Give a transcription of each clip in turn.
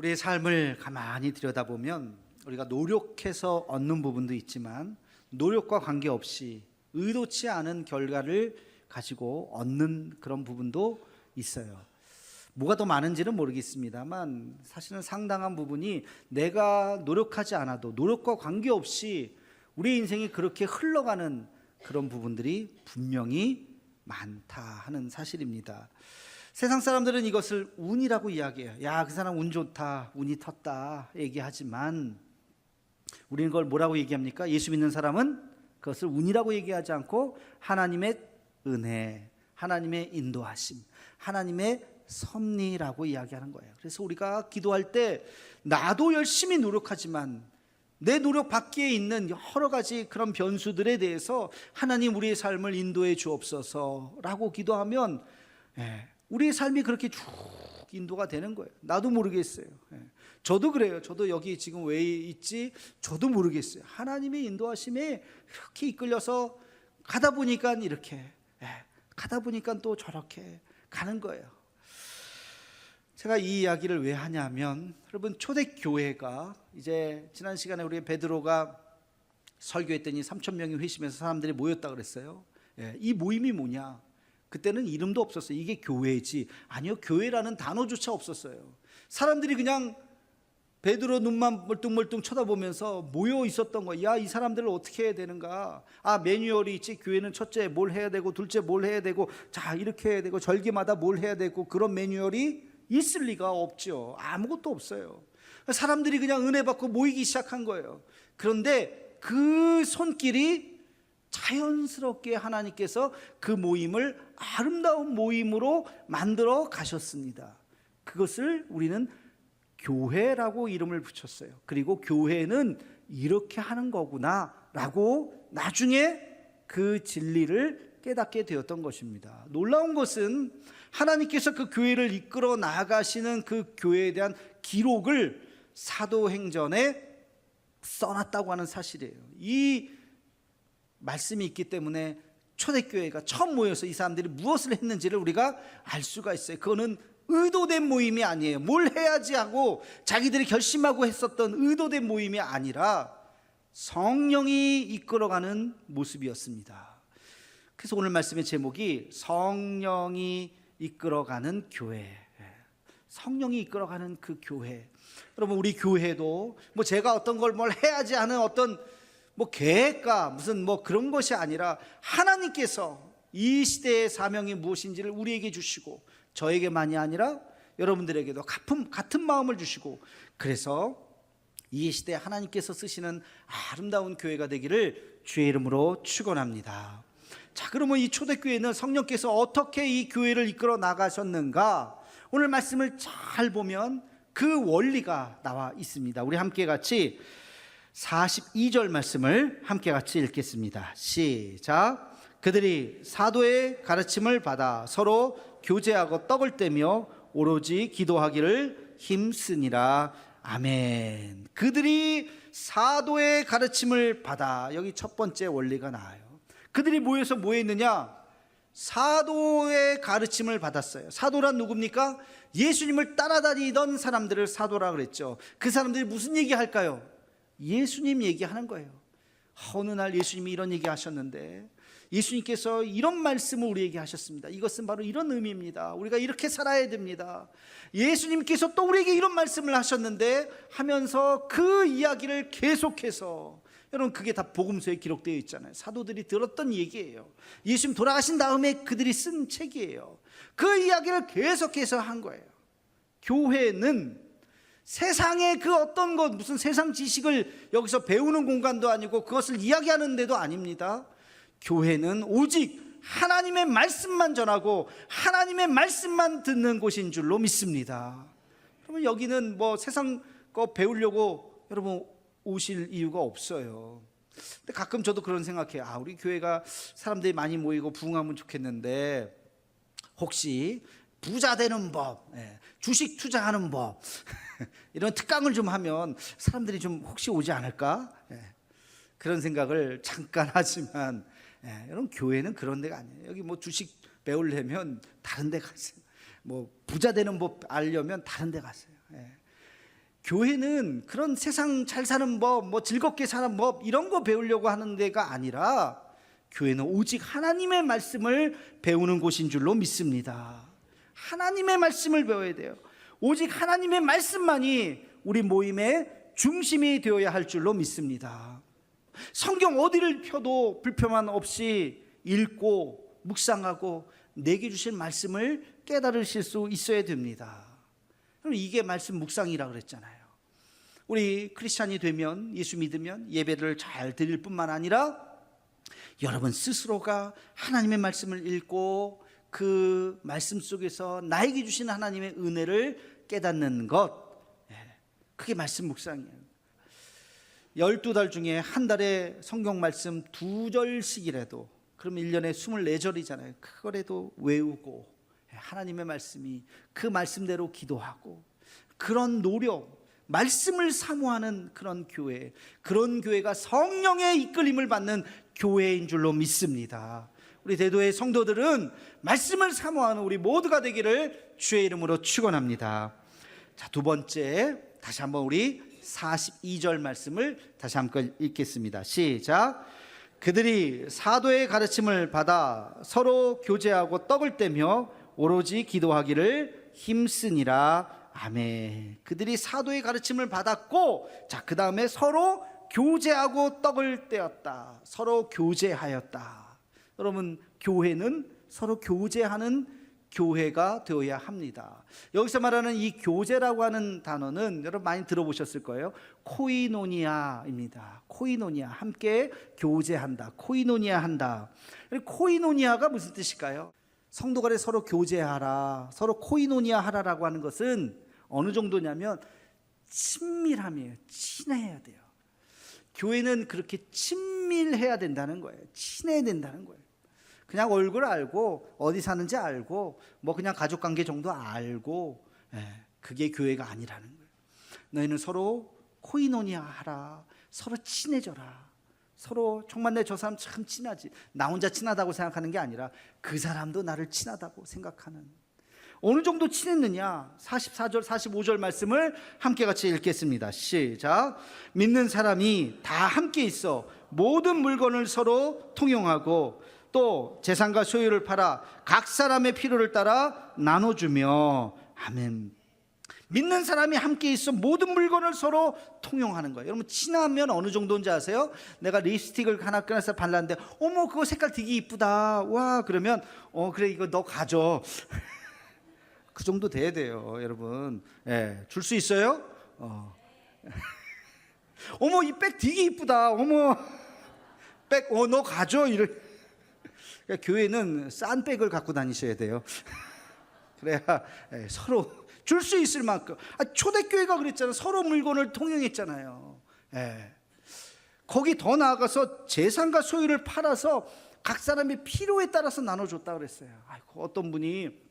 우리의 삶을 가만히 들여다보면 우리가 노력해서 얻는 부분도 있지만 노력과 관계없이 의도치 않은 결과를 가지고 얻는 그런 부분도 있어요. 뭐가 더 많은지는 모르겠습니다만 사실은 상당한 부분이 내가 노력하지 않아도 노력과 관계없이 우리 인생이 그렇게 흘러가는 그런 부분들이 분명히 많다 하는 사실입니다. 세상 사람들은 이것을 운이라고 이야기해요. 야, 그 사람 운 좋다, 운이 텄다 얘기하지만 우리는 그걸 뭐라고 얘기합니까? 예수 믿는 사람은 그것을 운이라고 얘기하지 않고 하나님의 은혜, 하나님의 인도하심, 하나님의 섭리라고 이야기하는 거예요. 그래서 우리가 기도할 때 나도 열심히 노력하지만 내 노력 밖에 있는 여러 가지 그런 변수들에 대해서 하나님 우리의 삶을 인도해 주옵소서라고 기도하면 우리의 삶이 그렇게 쭉 인도가 되는 거예요. 나도 모르겠어요. 저도 그래요. 저도 여기 지금 왜 있지? 저도 모르겠어요. 하나님의 인도하심에 이렇게 이끌려서 가다 보니까 이렇게, 가다 보니까 또 저렇게 가는 거예요. 제가 이 이야기를 왜 하냐면, 여러분 초대교회가 이제 지난 시간에 우리 베드로가 설교했더니 3,000명이 회심해서 사람들이 모였다 그랬어요. 이 모임이 뭐냐? 그때는 이름도 없었어요. 이게 교회지. 아니요, 교회라는 단어조차 없었어요. 사람들이 그냥 베드로 눈만 멀뚱멀뚱 쳐다보면서 모여 있었던 거야. 야, 이 사람들을 어떻게 해야 되는가? 아, 매뉴얼이 있지. 교회는 첫째 뭘 해야 되고, 둘째 뭘 해야 되고, 자 이렇게 해야 되고, 절기마다 뭘 해야 되고, 그런 매뉴얼이 있을 리가 없죠. 아무것도 없어요. 사람들이 그냥 은혜 받고 모이기 시작한 거예요. 그런데 그 손길이 자연스럽게 하나님께서 그 모임을 아름다운 모임으로 만들어 가셨습니다. 그것을 우리는 교회라고 이름을 붙였어요. 그리고 교회는 이렇게 하는 거구나 라고 나중에 그 진리를 깨닫게 되었던 것입니다. 놀라운 것은 하나님께서 그 교회를 이끌어 나가시는 그 교회에 대한 기록을 사도행전에 써놨다고 하는 사실이에요. 이 말씀이 있기 때문에 초대교회가 처음 모여서 이 사람들이 무엇을 했는지를 우리가 알 수가 있어요. 그거는 의도된 모임이 아니에요. 뭘 해야지 하고 자기들이 결심하고 했었던 의도된 모임이 아니라 성령이 이끌어가는 모습이었습니다. 그래서 오늘 말씀의 제목이 성령이 이끌어가는 교회, 성령이 이끌어가는 그 교회. 여러분 우리 교회도 뭐 제가 어떤 걸 뭘 해야지 하는 어떤 뭐 계획과 무슨 뭐 그런 것이 아니라 하나님께서 이 시대의 사명이 무엇인지를 우리에게 주시고 저에게만이 아니라 여러분들에게도 같은 마음을 주시고 그래서 이 시대에 하나님께서 쓰시는 아름다운 교회가 되기를 주의 이름으로 축원합니다. 자, 그러면 이 초대교회는 성령께서 어떻게 이 교회를 이끌어 나가셨는가? 오늘 말씀을 잘 보면 그 원리가 나와 있습니다. 우리 함께 같이 42절 말씀을 함께 같이 읽겠습니다. 시작. 그들이 사도의 가르침을 받아 서로 교제하고 떡을 떼며 오로지 기도하기를 힘쓰니라. 아멘. 그들이 사도의 가르침을 받아, 여기 첫 번째 원리가 나와요. 그들이 모여서 뭐 했느냐? 사도의 가르침을 받았어요. 사도란 누굽니까? 예수님을 따라다니던 사람들을 사도라 그랬죠. 그 사람들이 무슨 얘기 할까요? 예수님 얘기하는 거예요. 어느 날 예수님이 이런 얘기 하셨는데, 예수님께서 이런 말씀을 우리에게 하셨습니다. 이것은 바로 이런 의미입니다. 우리가 이렇게 살아야 됩니다. 예수님께서 또 우리에게 이런 말씀을 하셨는데 하면서 그 이야기를 계속해서, 여러분 그게 다 복음서에 기록되어 있잖아요. 사도들이 들었던 얘기예요. 예수님 돌아가신 다음에 그들이 쓴 책이에요. 그 이야기를 계속해서 한 거예요. 교회는 세상의 그 어떤 것, 무슨 세상 지식을 여기서 배우는 공간도 아니고 그것을 이야기하는 데도 아닙니다. 교회는 오직 하나님의 말씀만 전하고 하나님의 말씀만 듣는 곳인 줄로 믿습니다. 그러면 여기는 뭐 세상 거 배우려고 여러분 오실 이유가 없어요. 근데 가끔 저도 그런 생각해요. 우리 교회가 사람들이 많이 모이고 부흥하면 좋겠는데 혹시 부자 되는 법, 주식 투자하는 법 이런 특강을 좀 하면 사람들이 좀 혹시 오지 않을까? 그런 생각을 잠깐 하지만 여러분, 교회는 그런 데가 아니에요. 여기 뭐 주식 배우려면 다른 데 가세요. 뭐 부자 되는 법 알려면 다른 데 가세요. 교회는 그런 세상 잘 사는 법, 뭐 즐겁게 사는 법 이런 거 배우려고 하는 데가 아니라 교회는 오직 하나님의 말씀을 배우는 곳인 줄로 믿습니다. 하나님의 말씀을 배워야 돼요. 오직 하나님의 말씀만이 우리 모임의 중심이 되어야 할 줄로 믿습니다. 성경 어디를 펴도 불편함 없이 읽고 묵상하고 내게 주신 말씀을 깨달으실 수 있어야 됩니다. 이게 말씀 묵상이라 그랬잖아요. 우리 크리스찬이 되면, 예수 믿으면 예배를 잘 드릴 뿐만 아니라 여러분 스스로가 하나님의 말씀을 읽고 그 말씀 속에서 나에게 주신 하나님의 은혜를 깨닫는 것, 그게 말씀 묵상이에요. 12달 중에 한 달에 성경 말씀 2절씩이라도, 그럼 1년에 24절이잖아요. 그거라도 외우고 하나님의 말씀이 그 말씀대로 기도하고, 그런 노력, 말씀을 사모하는 그런 교회, 그런 교회가 성령의 이끌림을 받는 교회인 줄로 믿습니다. 우리 대도의 성도들은 말씀을 사모하는 우리 모두가 되기를 주의 이름으로 축원합니다. 자, 두 번째, 다시 한번 우리 42절 말씀을 다시 한번 읽겠습니다. 시작. 그들이 사도의 가르침을 받아 서로 교제하고 떡을 떼며 오로지 기도하기를 힘쓰니라. 아멘. 그들이 사도의 가르침을 받았고, 자, 그 다음에 서로 교제하고 떡을 떼었다. 서로 교제하였다. 여러분, 교회는 서로 교제하는 교회가 되어야 합니다. 여기서 말하는 이 교제라고 하는 단어는 여러분 많이 들어보셨을 거예요. 코이노니아입니다. 코이노니아, 함께 교제한다, 코이노니아 한다. 코이노니아가 무슨 뜻일까요? 성도 간에 서로 교제하라, 서로 코이노니아 하라라고 하는 것은 어느 정도냐면 친밀함이에요. 친해야 돼요. 교회는 그렇게 친밀해야 된다는 거예요. 친해야 된다는 거예요. 그냥 얼굴 알고 어디 사는지 알고 뭐 그냥 가족관계 정도 알고, 그게 교회가 아니라는 거예요. 너희는 서로 코이노니아 하라, 서로 친해져라. 서로 정말 내 저 사람 참 친하지, 나 혼자 친하다고 생각하는 게 아니라 그 사람도 나를 친하다고 생각하는, 어느 정도 친했느냐. 44절 45절 말씀을 함께 같이 읽겠습니다. 시작. 믿는 사람이 다 함께 있어 모든 물건을 서로 통용하고 또 재산과 소유를 팔아 각 사람의 필요를 따라 나눠주며. 아멘. 믿는 사람이 함께 있어 모든 물건을 서로 통용하는 거예요. 여러분, 친하면 어느 정도인지 아세요? 내가 립스틱을 하나 꺼내서 발랐는데 어머 그거 색깔 되게 이쁘다, 와, 그러면 그래 이거 너 가져. 그 정도 돼야 돼요, 여러분. 줄 수 있어요? 어머 이 백 되게 이쁘다, 어머 백 너 가져. 그러니까 교회는 싼 백을 갖고 다니셔야 돼요. 그래야 서로 줄 수 있을 만큼. 초대교회가 그랬잖아요. 서로 물건을 통용했잖아요. 거기 더 나아가서 재산과 소유를 팔아서 각 사람의 필요에 따라서 나눠줬다 그랬어요. 아이고, 어떤 분이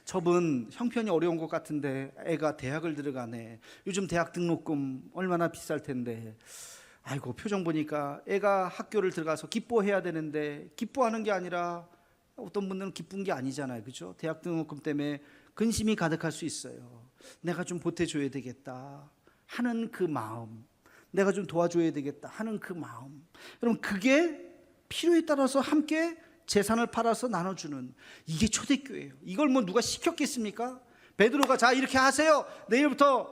저분 형편이 어려운 것 같은데 애가 대학을 들어가네, 요즘 대학 등록금 얼마나 비쌀 텐데, 아이고 표정 보니까 애가 학교를 들어가서 기뻐해야 되는데 기뻐하는 게 아니라, 어떤 분들은 기쁜 게 아니잖아요, 그렇죠? 대학 등록금 때문에 근심이 가득할 수 있어요. 내가 좀 보태줘야 되겠다 하는 그 마음, 내가 좀 도와줘야 되겠다 하는 그 마음, 여러분 그게 필요에 따라서 함께 재산을 팔아서 나눠주는, 이게 초대교회예요. 이걸 뭐 누가 시켰겠습니까? 베드로가 자 이렇게 하세요, 내일부터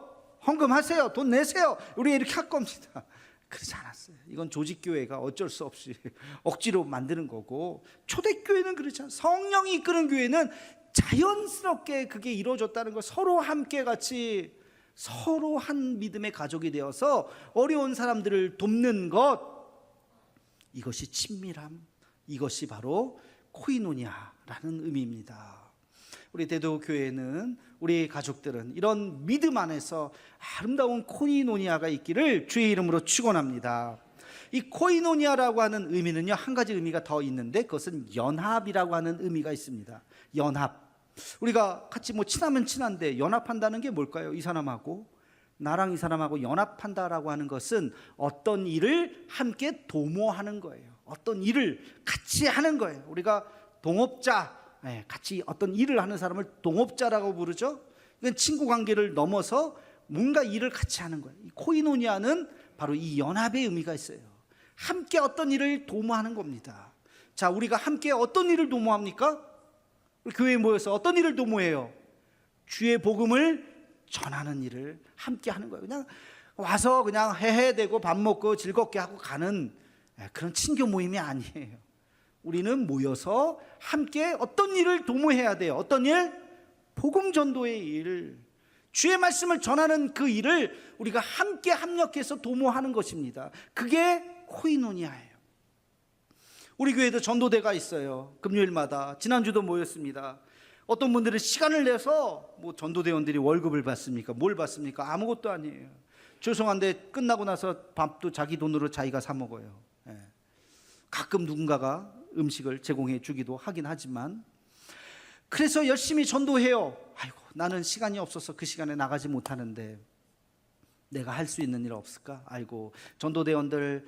헌금하세요, 돈 내세요, 우리 이렇게 할 겁니다. 그러지 않았어요. 이건 조직교회가 어쩔 수 없이 억지로 만드는 거고, 초대교회는 그렇지 않아요. 성령이 이끄는 교회는 자연스럽게 그게 이루어졌다는 거. 서로 함께 같이 서로 한 믿음의 가족이 되어서 어려운 사람들을 돕는 것, 이것이 친밀함, 이것이 바로 코이노니아라는 의미입니다. 우리 대도교회는, 우리 가족들은 이런 믿음 안에서 아름다운 코이노니아가 있기를 주의 이름으로 축원합니다. 이 코이노니아라고 하는 의미는요, 한 가지 의미가 더 있는데 그것은 연합이라고 하는 의미가 있습니다. 연합. 우리가 같이 뭐 친하면 친한데 연합한다는 게 뭘까요? 이 사람하고 나랑 이 사람하고 연합한다라고 하는 것은 어떤 일을 함께 도모하는 거예요. 어떤 일을 같이 하는 거예요. 우리가 동업자, 같이 어떤 일을 하는 사람을 동업자라고 부르죠. 이건 친구 관계를 넘어서 뭔가 일을 같이 하는 거예요. 이 코이노니아는 바로 이 연합의 의미가 있어요. 함께 어떤 일을 도모하는 겁니다. 자, 우리가 함께 어떤 일을 도모합니까? 우리 교회에 모여서 어떤 일을 도모해요? 주의 복음을 전하는 일을 함께 하는 거예요. 그냥 와서 그냥 해대고 밥 먹고 즐겁게 하고 가는 그런 친교 모임이 아니에요. 우리는 모여서 함께 어떤 일을 도모해야 돼요. 어떤 일? 복음 전도의 일, 주의 말씀을 전하는 그 일을 우리가 함께 합력해서 도모하는 것입니다. 그게 코이노니아예요. 우리 교회도 전도대가 있어요. 금요일마다. 지난주도 모였습니다. 어떤 분들은 시간을 내서 뭐 전도대원들이 월급을 받습니까? 뭘 받습니까? 아무것도 아니에요. 죄송한데 끝나고 나서 밥도 자기 돈으로 자기가 사 먹어요. 가끔 누군가가 음식을 제공해 주기도 하긴 하지만, 그래서 열심히 전도해요. 아이고, 나는 시간이 없어서 그 시간에 나가지 못하는데 내가 할 수 있는 일 없을까? 아이고, 전도대원들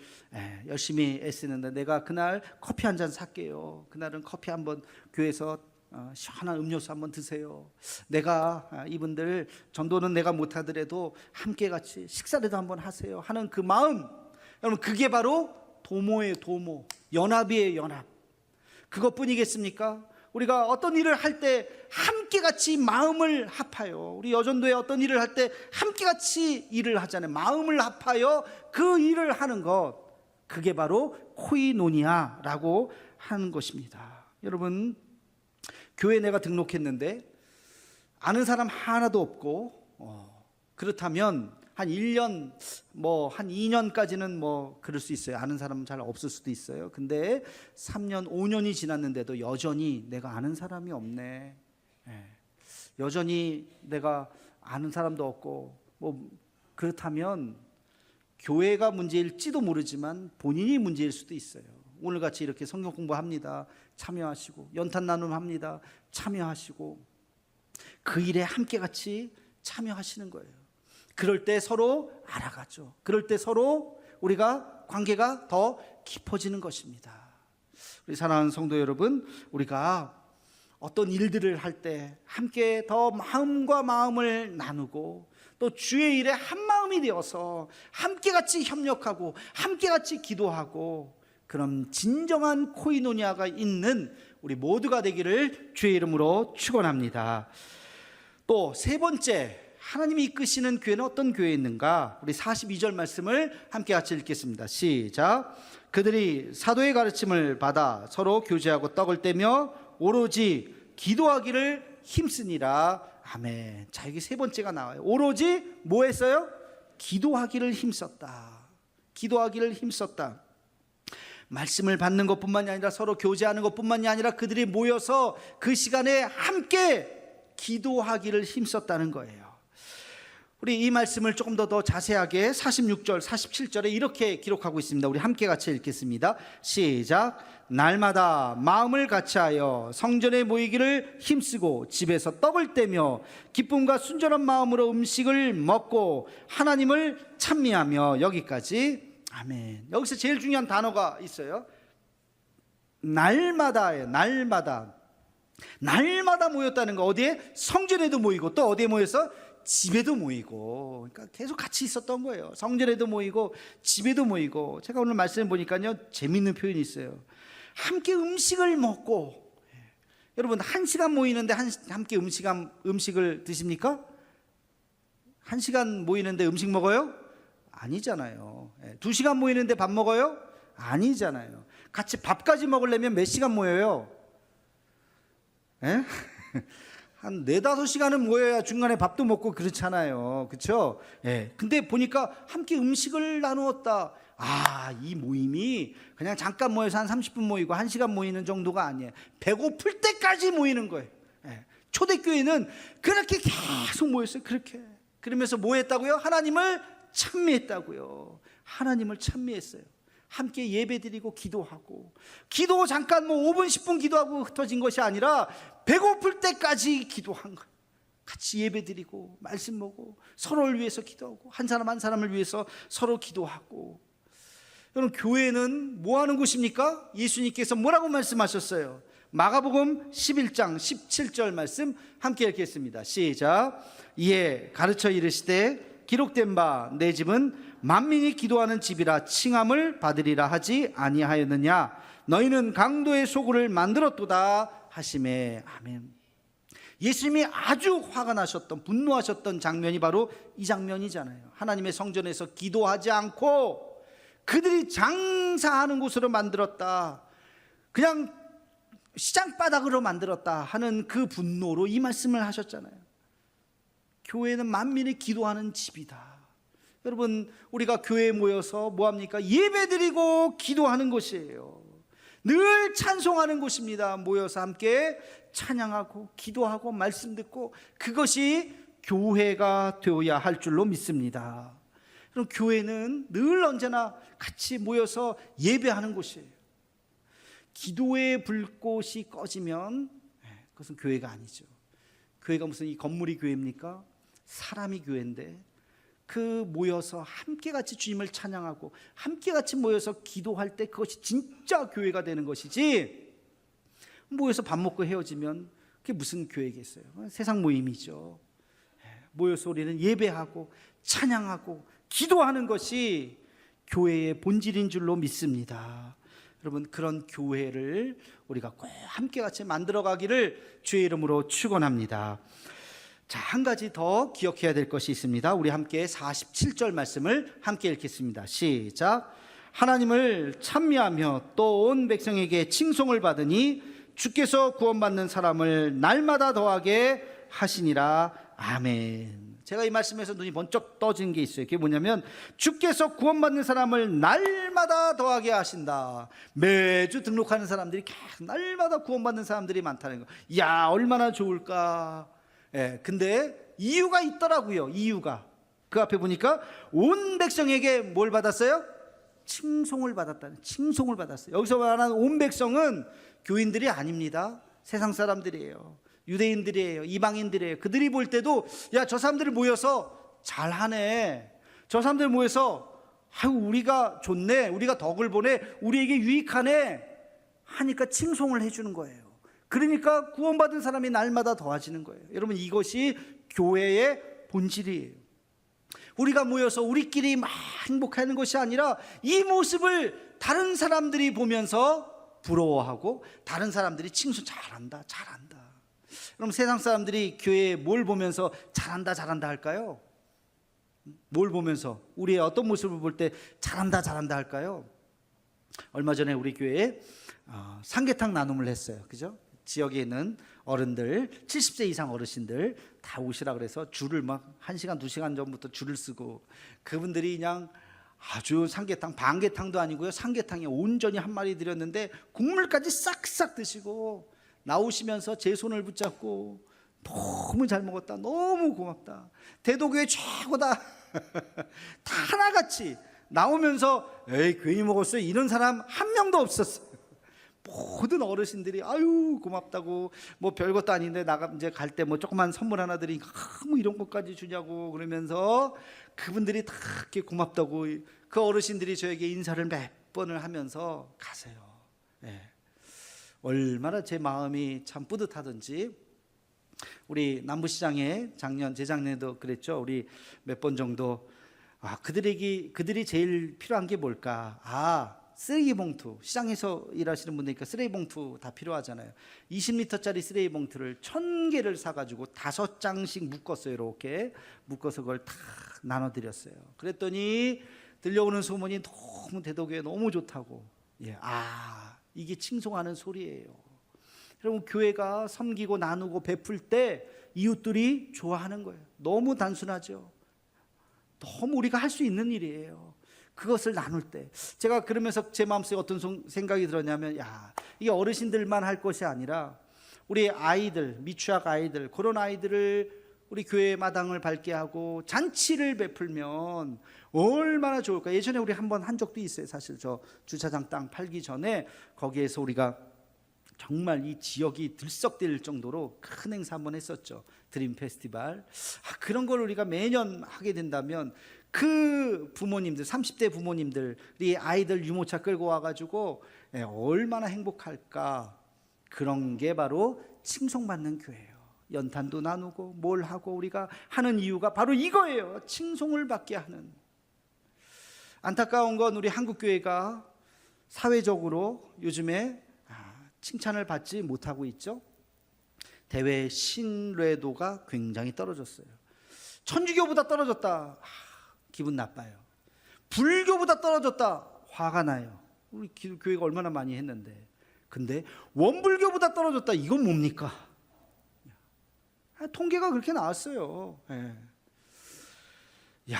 열심히 애쓰는데 내가 그날 커피 한 잔 살게요. 그날은 커피 한번 교회에서 시원한 음료수 한번 드세요. 내가 이분들 전도는 내가 못하더라도 함께 같이 식사라도 한번 하세요 하는 그 마음, 여러분, 그게 바로 도모의 도모, 연합이에요. 연합. 그것뿐이겠습니까? 우리가 어떤 일을 할 때 함께 같이 마음을 합하여, 우리 여전도에 어떤 일을 할 때 함께 같이 일을 하잖아요. 마음을 합하여 그 일을 하는 것, 그게 바로 코이노니아라고 하는 것입니다. 여러분, 교회에 내가 등록했는데 아는 사람 하나도 없고, 그렇다면 한 1년, 한 2년까지는 그럴 수 있어요. 아는 사람은 잘 없을 수도 있어요. 근데 3년, 5년이 지났는데도 여전히 내가 아는 사람이 없네. 여전히 내가 아는 사람도 없고, 그렇다면 교회가 문제일지도 모르지만 본인이 문제일 수도 있어요. 오늘같이 이렇게 성경 공부합니다. 참여하시고, 연탄 나눔합니다. 참여하시고, 그 일에 함께 같이 참여하시는 거예요. 그럴 때 서로 알아가죠. 그럴 때 서로 우리가 관계가 더 깊어지는 것입니다. 우리 사랑하는 성도 여러분, 우리가 어떤 일들을 할 때 함께 더 마음과 마음을 나누고 또 주의 일에 한 마음이 되어서 함께 같이 협력하고 함께 같이 기도하고, 그런 진정한 코이노니아가 있는 우리 모두가 되기를 주의 이름으로 축원합니다. 또 세 번째, 하나님이 이끄시는 교회는 어떤 교회였는가? 우리 42절 말씀을 함께 같이 읽겠습니다. 시작. 그들이 사도의 가르침을 받아 서로 교제하고 떡을 떼며 오로지 기도하기를 힘쓰니라. 아멘. 자, 여기 세 번째가 나와요. 오로지 뭐 했어요? 기도하기를 힘썼다. 기도하기를 힘썼다. 말씀을 받는 것뿐만이 아니라 서로 교제하는 것뿐만이 아니라 그들이 모여서 그 시간에 함께 기도하기를 힘썼다는 거예요. 우리 이 말씀을 조금 더 자세하게 46절, 47절에 이렇게 기록하고 있습니다. 우리 함께 같이 읽겠습니다. 시작. 날마다 마음을 같이하여 성전에 모이기를 힘쓰고 집에서 떡을 떼며 기쁨과 순전한 마음으로 음식을 먹고 하나님을 찬미하며. 여기까지. 아멘. 여기서 제일 중요한 단어가 있어요. 날마다예요. 날마다. 날마다 모였다는 거. 어디에? 성전에도 모이고, 또 어디에 모여서? 집에도 모이고. 그러니까 계속 같이 있었던 거예요. 성전에도 모이고 집에도 모이고. 제가 오늘 말씀을 보니까요, 재미있는 표현이 있어요. 함께 음식을 먹고. 여러분, 1시간 모이는데 함께 음식을 드십니까? 1시간 모이는데 음식 먹어요? 아니잖아요. 2시간 모이는데 밥 먹어요? 아니잖아요. 같이 밥까지 먹으려면 몇 시간 모여요? 한 4-5시간은 모여야 중간에 밥도 먹고 그렇잖아요. 그렇죠? 근데 보니까 함께 음식을 나누었다. 이 모임이 그냥 잠깐 모여서 한 30분 모이고 1시간 모이는 정도가 아니에요. 배고플 때까지 모이는 거예요. 초대교회는 그렇게 계속 모였어요. 그렇게. 그러면서 뭐 했다고요? 하나님을 찬미했다고요. 하나님을 찬미했어요. 함께 예배드리고 기도하고, 기도 잠깐 뭐 5분 10분 기도하고 흩어진 것이 아니라 배고플 때까지 기도한 거예요. 같이 예배드리고 말씀 보고 서로를 위해서 기도하고 한 사람 한 사람을 위해서 서로 기도하고. 여러분, 교회는 뭐 하는 곳입니까? 예수님께서 뭐라고 말씀하셨어요? 마가복음 11장 17절 말씀 함께 읽겠습니다. 시작. 이에 가르쳐 이르시되 기록된 바 내 집은 만민이 기도하는 집이라 칭함을 받으리라 하지 아니하였느냐? 너희는 강도의 소굴을 만들었도다 하시매. 아멘. 예수님이 아주 화가 나셨던, 분노하셨던 장면이 바로 이 장면이잖아요. 하나님의 성전에서 기도하지 않고 그들이 장사하는 곳으로 만들었다, 그냥 시장바닥으로 만들었다 하는 그 분노로 이 말씀을 하셨잖아요. 교회는 만민이 기도하는 집이다. 여러분, 우리가 교회에 모여서 뭐합니까? 예배드리고 기도하는 곳이에요. 늘 찬송하는 곳입니다. 모여서 함께 찬양하고 기도하고 말씀 듣고, 그것이 교회가 되어야 할 줄로 믿습니다. 그럼 교회는 늘 언제나 같이 모여서 예배하는 곳이에요. 기도의 불꽃이 꺼지면 그것은 교회가 아니죠. 교회가 무슨 이 건물이 교회입니까? 사람이 교회인데, 그 모여서 함께 같이 주님을 찬양하고 함께 같이 모여서 기도할 때 그것이 진짜 교회가 되는 것이지, 모여서 밥 먹고 헤어지면 그게 무슨 교회겠어요? 세상 모임이죠. 모여서 우리는 예배하고 찬양하고 기도하는 것이 교회의 본질인 줄로 믿습니다. 여러분, 그런 교회를 우리가 꼭 함께 같이 만들어 가기를 주의 이름으로 축원합니다. 자, 한 가지 더 기억해야 될 것이 있습니다. 우리 함께 47절 말씀을 함께 읽겠습니다. 시작. 하나님을 찬미하며 또 온 백성에게 칭송을 받으니 주께서 구원받는 사람을 날마다 더하게 하시니라. 아멘. 제가 이 말씀에서 눈이 번쩍 떠진 게 있어요. 그게 뭐냐면, 주께서 구원받는 사람을 날마다 더하게 하신다. 매주 등록하는 사람들이 계속 날마다 구원받는 사람들이 많다는 거. 이야, 얼마나 좋을까. 근데 이유가 있더라고요. 이유가 그 앞에 보니까 온 백성에게 뭘 받았어요? 칭송을 받았다는, 칭송을 받았어요. 여기서 말하는 온 백성은 교인들이 아닙니다. 세상 사람들이에요. 유대인들이에요. 이방인들이에요. 그들이 볼 때도, 야, 저 사람들이 모여서 잘하네, 저 사람들 모여서 아유, 우리가 좋네, 우리가 덕을 보내, 우리에게 유익하네 하니까 칭송을 해주는 거예요. 그러니까 구원받은 사람이 날마다 더해지는 거예요. 여러분, 이것이 교회의 본질이에요. 우리가 모여서 우리끼리 막 행복하는 것이 아니라 이 모습을 다른 사람들이 보면서 부러워하고, 다른 사람들이 칭송, 잘한다 잘한다. 그럼 세상 사람들이 교회에 뭘 보면서 잘한다 잘한다 할까요? 뭘 보면서, 우리의 어떤 모습을 볼 때 잘한다 잘한다 할까요? 얼마 전에 우리 교회에 삼계탕 나눔을 했어요. 그죠? 지역에 있는 어른들, 70세 이상 어르신들 다 오시라 그래서 줄을 막 1시간 2시간 전부터 줄을 쓰고, 그분들이 그냥 아주 삼계탕, 반계탕도 아니고요, 삼계탕에 온전히 한 마리 드렸는데 국물까지 싹싹 드시고 나오시면서 제 손을 붙잡고 너무 잘 먹었다, 너무 고맙다, 대도교회 최고다 다 하나같이 나오면서, 에이, 괜히 먹었어요, 이런 사람 한 명도 없었어요. 모든 어르신들이 아유 고맙다고, 뭐 별것도 아닌데 나가 이제 갈 때 뭐 조그만 선물 하나 드리니까 뭐 이런 것까지 주냐고 그러면서 그분들이 다 이렇게 고맙다고, 그 어르신들이 저에게 인사를 몇 번을 하면서 가세요. 얼마나 제 마음이 참 뿌듯하던지. 우리 남부시장에 작년, 재작년에도 그랬죠. 우리 몇 번 정도, 그들이 제일 필요한 게 뭘까? 쓰레기 봉투. 시장에서 일하시는 분들이니까 쓰레기 봉투 다 필요하잖아요. 20리터짜리 쓰레기 봉투를 1000개를 사가지고 5장씩 묶었어요. 이렇게 묶어서 그걸 다 나눠드렸어요. 그랬더니 들려오는 소문이 너무 대도교회 너무 좋다고. 이게 칭송하는 소리예요. 여러분, 교회가 섬기고 나누고 베풀 때 이웃들이 좋아하는 거예요. 너무 단순하죠. 너무 우리가 할 수 있는 일이에요. 그것을 나눌 때 제가 그러면서 제 마음속에 어떤 생각이 들었냐면, 이게 어르신들만 할 것이 아니라 우리 아이들, 미취학 아이들, 그런 아이들을 우리 교회 마당을 밝게 하고 잔치를 베풀면 얼마나 좋을까. 예전에 우리 한번 한 적도 있어요. 사실 저 주차장 땅 팔기 전에 거기에서 우리가 정말 이 지역이 들썩될 정도로 큰 행사 한번 했었죠. 드림 페스티벌. 그런 걸 우리가 매년 하게 된다면 그 부모님들, 30대 부모님들이 아이들 유모차 끌고 와가지고 얼마나 행복할까. 그런 게 바로 칭송받는 교회예요. 연탄도 나누고 뭘 하고 우리가 하는 이유가 바로 이거예요. 칭송을 받게 하는. 안타까운 건 우리 한국교회가 사회적으로 요즘에 칭찬을 받지 못하고 있죠. 대외 신뢰도가 굉장히 떨어졌어요. 천주교보다 떨어졌다. 기분 나빠요. 불교보다 떨어졌다. 화가 나요. 우리 교회가 얼마나 많이 했는데. 근데 원불교보다 떨어졌다. 이건 뭡니까? 통계가 그렇게 나왔어요. 야,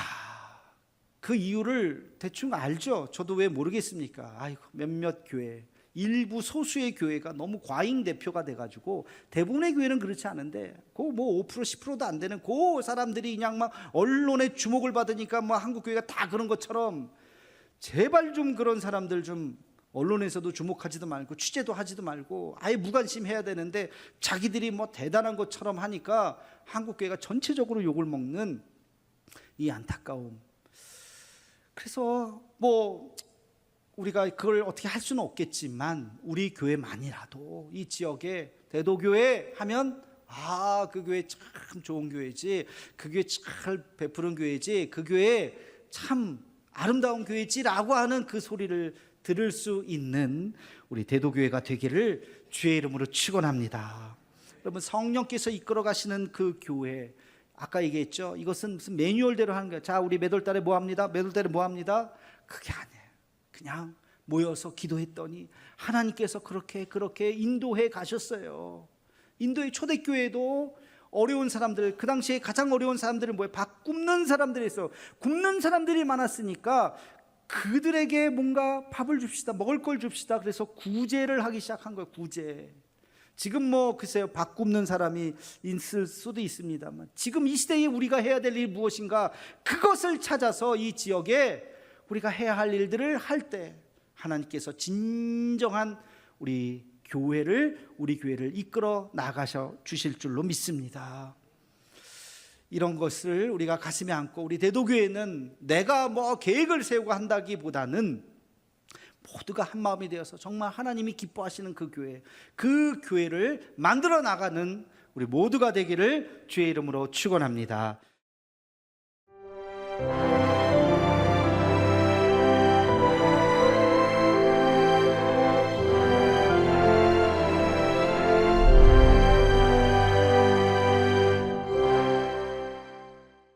그 이유를 대충 알죠. 저도 왜 모르겠습니까? 아이고, 몇몇 교회, 일부 소수의 교회가 너무 과잉 대표가 돼가지고 대부분의 교회는 그렇지 않은데 뭐 5% 10%도 안 되는 그 사람들이 그냥 막 언론의 주목을 받으니까 뭐 한국 교회가 다 그런 것처럼 제발 좀 그런 사람들 좀 언론에서도 주목하지도 말고 취재도 하지도 말고 아예 무관심해야 되는데 자기들이 뭐 대단한 것처럼 하니까 한국 교회가 전체적으로 욕을 먹는 이 안타까움. 그래서 뭐 우리가 그걸 어떻게 할 수는 없겠지만 우리 교회만이라도 이 지역에 대도교회 하면 그 교회 참 좋은 교회지, 그 교회 잘 베푸는 교회지, 그 교회 참 아름다운 교회지라고 하는 그 소리를 들을 수 있는 우리 대도교회가 되기를 주의 이름으로 축원합니다. 여러분, 성령께서 이끌어 가시는 그 교회, 아까 얘기했죠. 이것은 무슨 매뉴얼대로 하는 거예요. 자, 우리 몇 월 달에 뭐 합니다. 몇 월 달에 뭐 합니다. 그게 아니에요. 그냥 모여서 기도했더니 하나님께서 그렇게 인도해 가셨어요. 인도의 초대교회도 어려운 사람들, 그 당시에 가장 어려운 사람들은 뭐예요? 밥 굽는 사람들이 있어. 굽는 사람들이 많았으니까 그들에게 뭔가 밥을 줍시다, 먹을 걸 줍시다. 그래서 구제를 하기 시작한 거예요. 구제. 지금 뭐 글쎄요, 밥 굽는 사람이 있을 수도 있습니다만 지금 이 시대에 우리가 해야 될 일이 무엇인가, 그것을 찾아서 이 지역에 우리가 해야 할 일들을 할 때 하나님께서 진정한 우리 교회를 이끌어 나가셔 주실 줄로 믿습니다. 이런 것을 우리가 가슴에 안고 우리 대도교회는 내가 뭐 계획을 세우고 한다기보다는 모두가 한 마음이 되어서 정말 하나님이 기뻐하시는 그 교회를 만들어 나가는 우리 모두가 되기를 주의 이름으로 축원합니다.